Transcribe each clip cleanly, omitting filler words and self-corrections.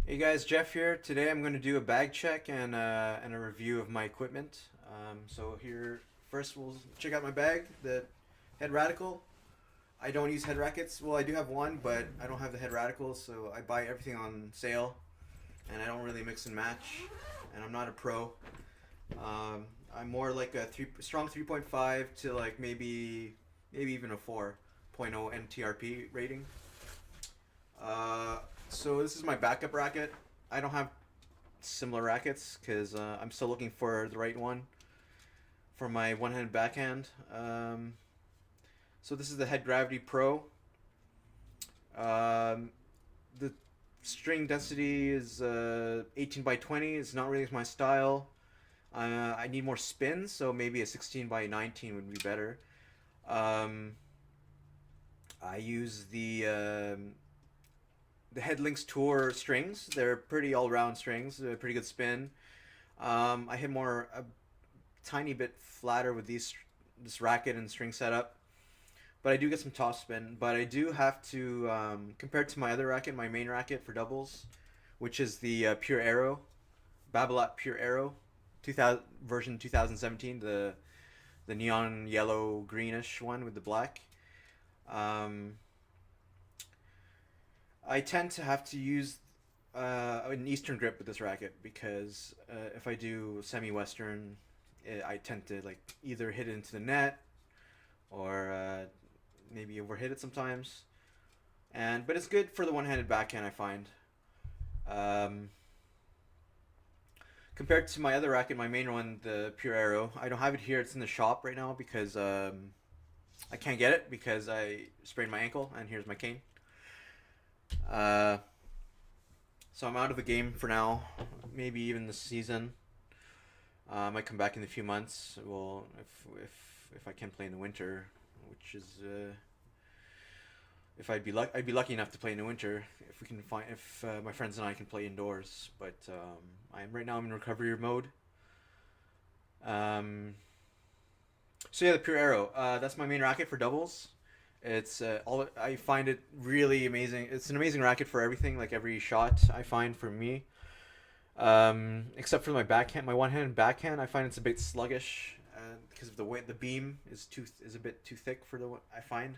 Hey guys, Jeff here. Today I'm going to do a bag check and a review of my equipment. So here, first we'll check out my bag, the Head Radical. I don't use head rackets. Well, I do have one, but I don't have the head radicals, so I buy everything on sale, and I don't really mix and match. And I'm not a pro. I'm more like a strong 3.5 to like maybe even a 4.0 NTRP rating. So this is my backup racket. I don't have similar rackets because I'm still looking for the right one for my one-handed backhand. So this is the Head Gravity Pro. The string density is 18 by 20. It's not really my style. I need more spins, so maybe a 16 by 19 would be better. Um, I use the Headlinks Tour strings. They're pretty all-round strings. They're pretty good spin. I hit more a tiny bit flatter with this racket and string setup, but I do get some top spin. But I do have to compared to my other racket, my main racket for doubles, which is the Pure Aero, Babolat Pure Aero, 2000 version 2017, the neon yellow greenish one with the black. Um, I tend to have to use an Eastern grip with this racket because if I do semi-Western, I tend to like either hit it into the net or maybe overhit it sometimes. But it's good for the one-handed backhand, I find. Um, Compared to my other racket, my main one, the Pure Aero, I don't have it here. It's in the shop right now because I can't get it because I sprained my ankle, and here's my cane. Uh, so I'm out of the game for now. Maybe even this season. I might come back in a few months. Well, if I can play in the winter, which is if I'd be lucky enough to play in the winter if we can find if my friends and I can play indoors. But I'm right now I'm in recovery mode. Um, so yeah, the Pure Aero. That's my main racket for doubles. It's all I find it really amazing. It's an amazing racket for everything, like every shot I find for me. Except for my backhand, my one-handed backhand, I find it's a bit sluggish because of the way the beam is a bit too thick for I find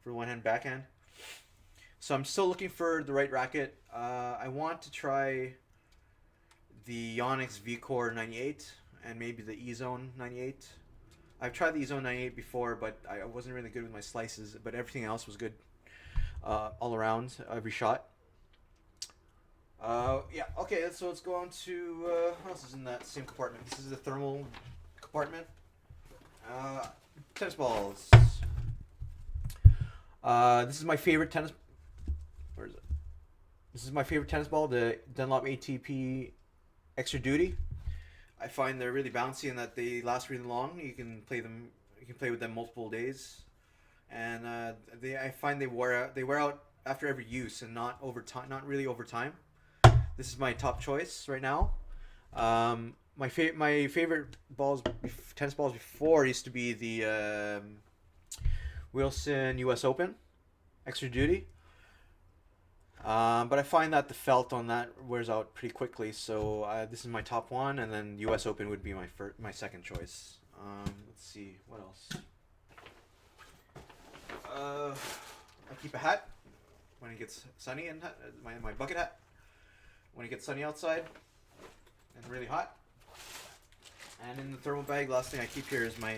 for the one-hand backhand. So I'm still looking for the right racket. I want to try the Yonex V-Core 98 and maybe the E-Zone 98. I've tried the E-Zone 98 before, but I wasn't really good with my slices. But everything else was good all around, every shot. Yeah, okay, so let's go on to what else is in that same compartment. This is the thermal compartment. Uh, Tennis balls. This is my favorite tennis. Where is it? This is my favorite tennis ball, the Dunlop ATP Extra Duty. I find they're really bouncy and that they last really long. You can play them. You can play with them multiple days, and I find they wear out. They wear out after every use and not over time. Not really over time. This is my top choice right now. My favorite tennis balls before used to be the Wilson U.S. Open Extra Duty. But I find that the felt on that wears out pretty quickly, so this is my top one, and then U.S. Open would be my second choice. Let's see what else. I keep a hat when it gets sunny, and my bucket hat when it gets sunny outside and really hot. And in the thermal bag, last thing I keep here is my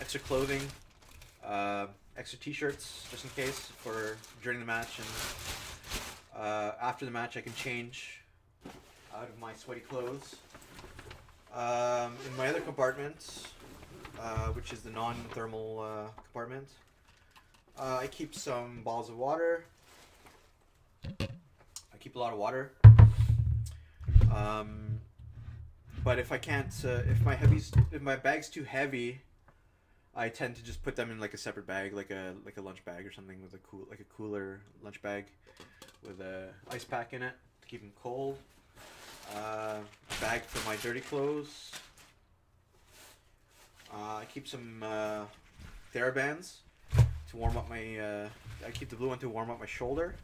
extra clothing, extra t-shirts just in case for during the match, and after the match I can change out of my sweaty clothes. In my other compartment, which is the non-thermal compartment, I keep some bottles of water. I keep a lot of water. But if I can't, if my bag's too heavy, I tend to just put them in like a separate bag, like a lunch bag or something with a cooler lunch bag with a ice pack in it to keep them cold. A bag for my dirty clothes. I keep some TheraBands to warm up my. I keep the blue one to warm up my shoulder.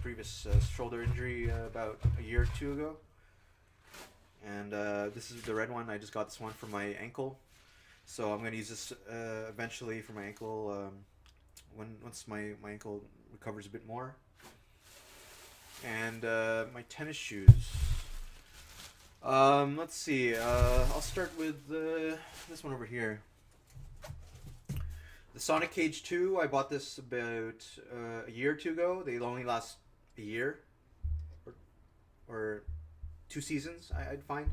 previous shoulder injury about a year or two ago. And this is the red one. I just got this one for my ankle. So I'm gonna use this eventually for my ankle once my ankle recovers a bit more. And my tennis shoes. Let's see. I'll start with this one over here. The Sonic Cage 2. I bought this about a year or two ago. They only last a year or 2 seasons. I'd find.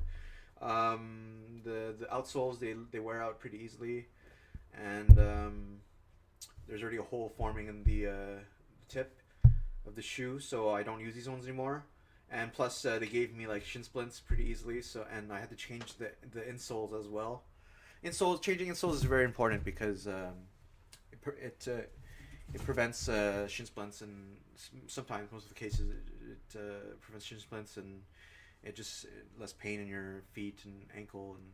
The outsoles they wear out pretty easily, and there's already a hole forming in the tip of the shoe, so I don't use these ones anymore. And plus, they gave me like shin splints pretty easily, so and I had to change the insoles as well. Changing insoles is very important because it prevents shin splints, and sometimes most of the cases it prevents shin splints, and it just less pain in your feet and ankle and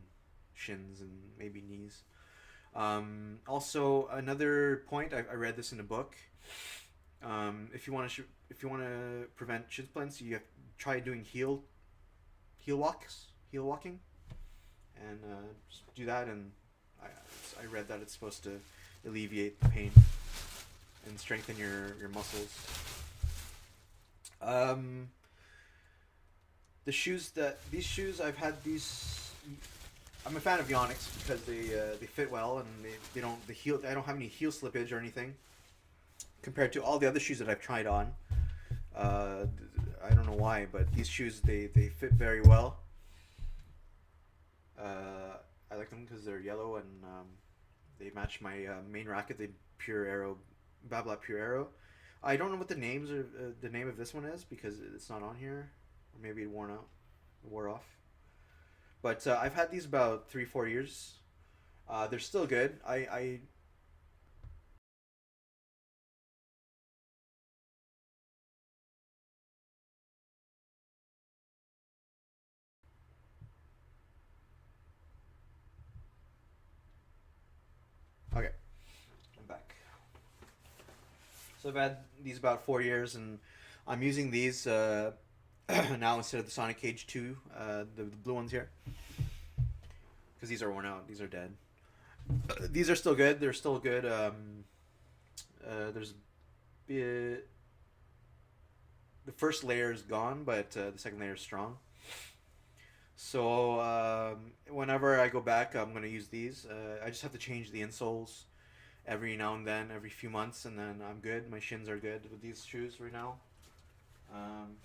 shins and maybe knees. Also, another point, I read this in a book. If you want to prevent shin splints, you have to try doing heel walking, and just do that. And I read that it's supposed to alleviate the pain and strengthen your muscles. These shoes I've had these. I'm a fan of Yonex because they fit well, and they don't the heel. I don't have any heel slippage or anything compared to all the other shoes that I've tried on. I don't know why, but these shoes they fit very well. I like them because they're yellow, and they match my main racket, the Pure Aero, Babolat Pure Aero. I don't know what the name of this one is because it's not on here, or maybe it wore off. But I've had these about 3-4 years. They're still good. I Okay, I'm back. So I've had these about 4 years, and I'm using these now instead of the Sonic Cage 2, the blue ones here, because these are worn out. These are dead. These are still good. They're still good. There's the first layer is gone, but the second layer is strong. So whenever I go back, I'm gonna use these. I just have to change the insoles every now and then, every few months, and then I'm good. My shins are good with these shoes right now. Um,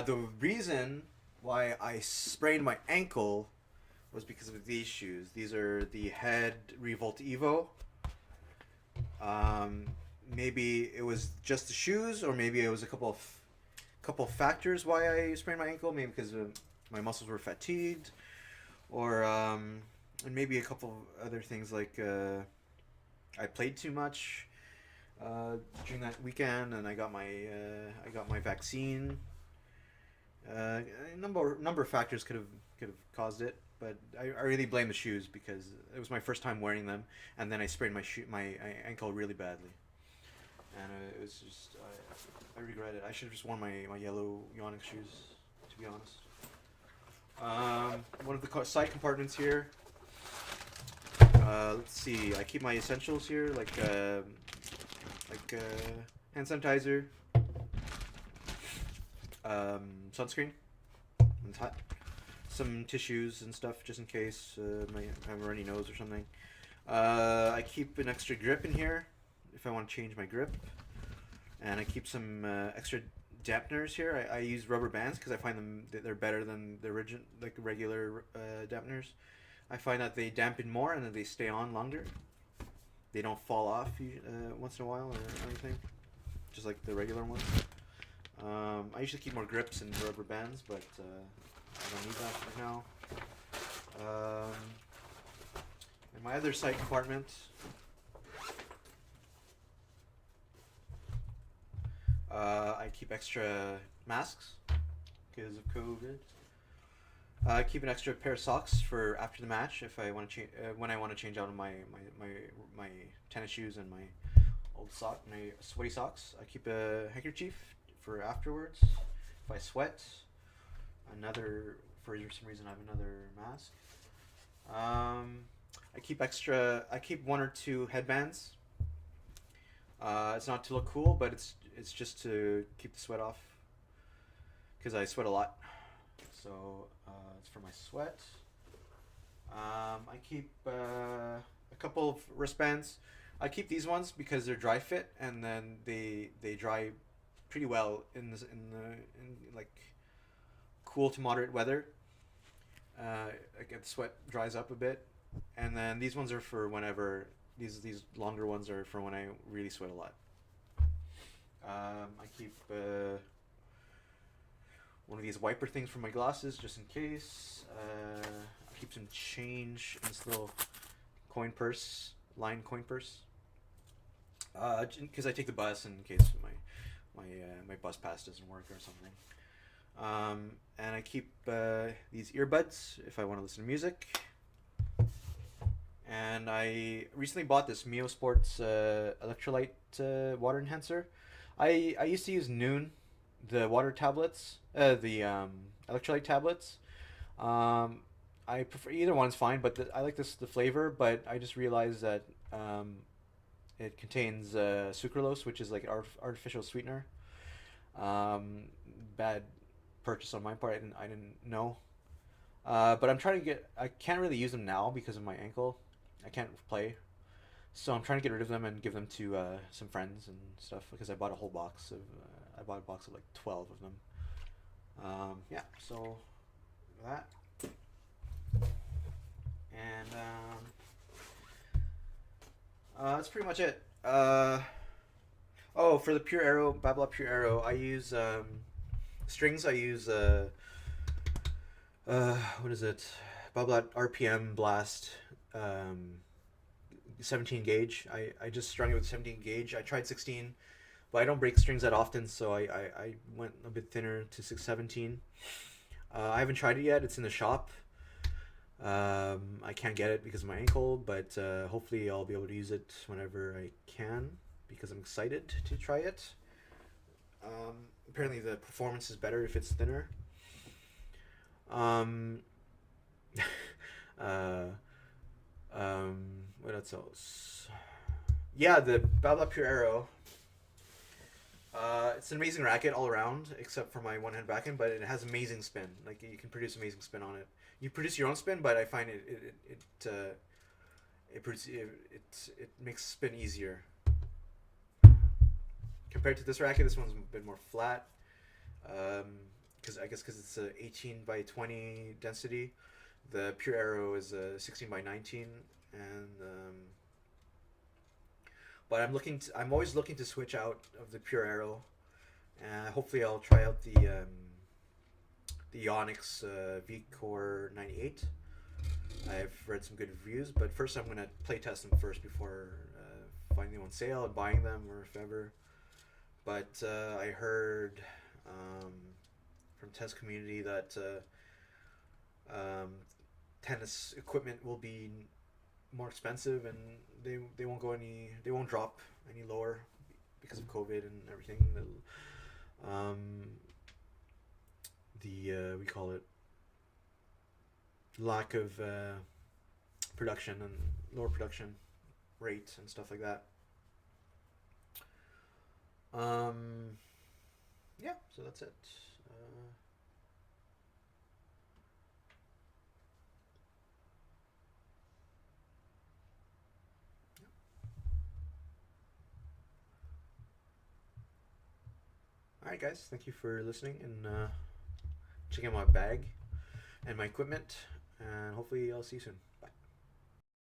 the reason why I sprained my ankle was because of these shoes. These are the Head Revolt Evo. Um, Maybe it was just the shoes, or maybe it was a couple factors why I sprained my ankle. Maybe because my muscles were fatigued, or and maybe a couple other things like I played too much during that weekend, and I got my vaccine. A number of factors could have caused it, but I really blame the shoes because it was my first time wearing them, and then I sprained my ankle really badly, and it was just I regret it. I should have just worn my yellow Yonex shoes, to be honest. One of the side compartments here. Let's see. I keep my essentials here, like hand sanitizer, sunscreen. It's hot. Some tissues and stuff just in case I have a runny nose or something. I keep an extra grip in here if I want to change my grip, and I keep some extra dampeners here. I use rubber bands because I find they're better than the regular dampeners. I find that they dampen more and that they stay on longer. They don't fall off once in a while or anything, just like the regular ones. I usually keep more grips and rubber bands, but I don't need that right now. In my other side compartment, I keep extra masks because of COVID. I keep an extra pair of socks for after the match if I want to change when I want to change out of my tennis shoes and my old sock, my sweaty socks. I keep a handkerchief for afterwards if I sweat. Another, for some reason, I have another mask. I keep extra. I keep one or two headbands. It's not to look cool, but it's just to keep the sweat off because I sweat a lot. So it's for my sweat. I keep a couple of wristbands. I keep these ones because they're dry fit and then they dry pretty well in like cool to moderate weather. I get the sweat dries up a bit, and then these ones are for whenever these longer ones are for when I really sweat a lot. I keep one of these wiper things for my glasses just in case. I keep some change in this little coin purse, line coin purse, because I take the bus in case my bus pass doesn't work or something. And I keep these earbuds if I want to listen to music. And I recently bought this Mio Sports Electrolyte water enhancer. I used to use Noon, the water tablets, the electrolyte tablets. I prefer either one's fine, but I like the flavor. But I just realized that it contains sucralose, which is like artificial sweetener. Bad purchase on my part. I didn't know. But I'm trying to get. I can't really use them now because of my ankle. I can't play, so I'm trying to get rid of them and give them to some friends and stuff because I bought a whole box of. I bought a box of like 12 of them. Yeah, so that and that's pretty much it. Oh, for the Pure Arrow, Babla Pure Arrow, I use strings. I use what is it? Babla RPM Blast, 17 gauge. I just strung it with 17 gauge. I tried 16, but I don't break strings that often, so I went a bit thinner to 617. I haven't tried it yet. It's in the shop. I can't get it because of my ankle, but hopefully I'll be able to use it whenever I can because I'm excited to try it. Apparently the performance is better if it's thinner. Um, uh, what else? Yeah, the Babla Pure Arrow. It's an amazing racket all around, except for my one hand backhand, but it has amazing spin. Like you can produce amazing spin on it. You produce your own spin, but I find it makes spin easier compared to this racket. This one's a bit more flat. Because I guess because it's a 18 by 20 density, the Pure Arrow is a 16 by 19, and but I'm always looking to switch out of the Pure Arrow, and hopefully I'll try out the Onyx V Core 98. I've read some good reviews, but first I'm gonna play test them first before finding them on sale and buying them or if ever. But I heard from test community that tennis equipment will be more expensive and they won't drop any lower because of COVID and everything. We call it lack of production and lower production rate and stuff like that. Yeah, so that's it. Alright, guys, thank you for listening and checking out my bag and my equipment, and hopefully I'll see you soon.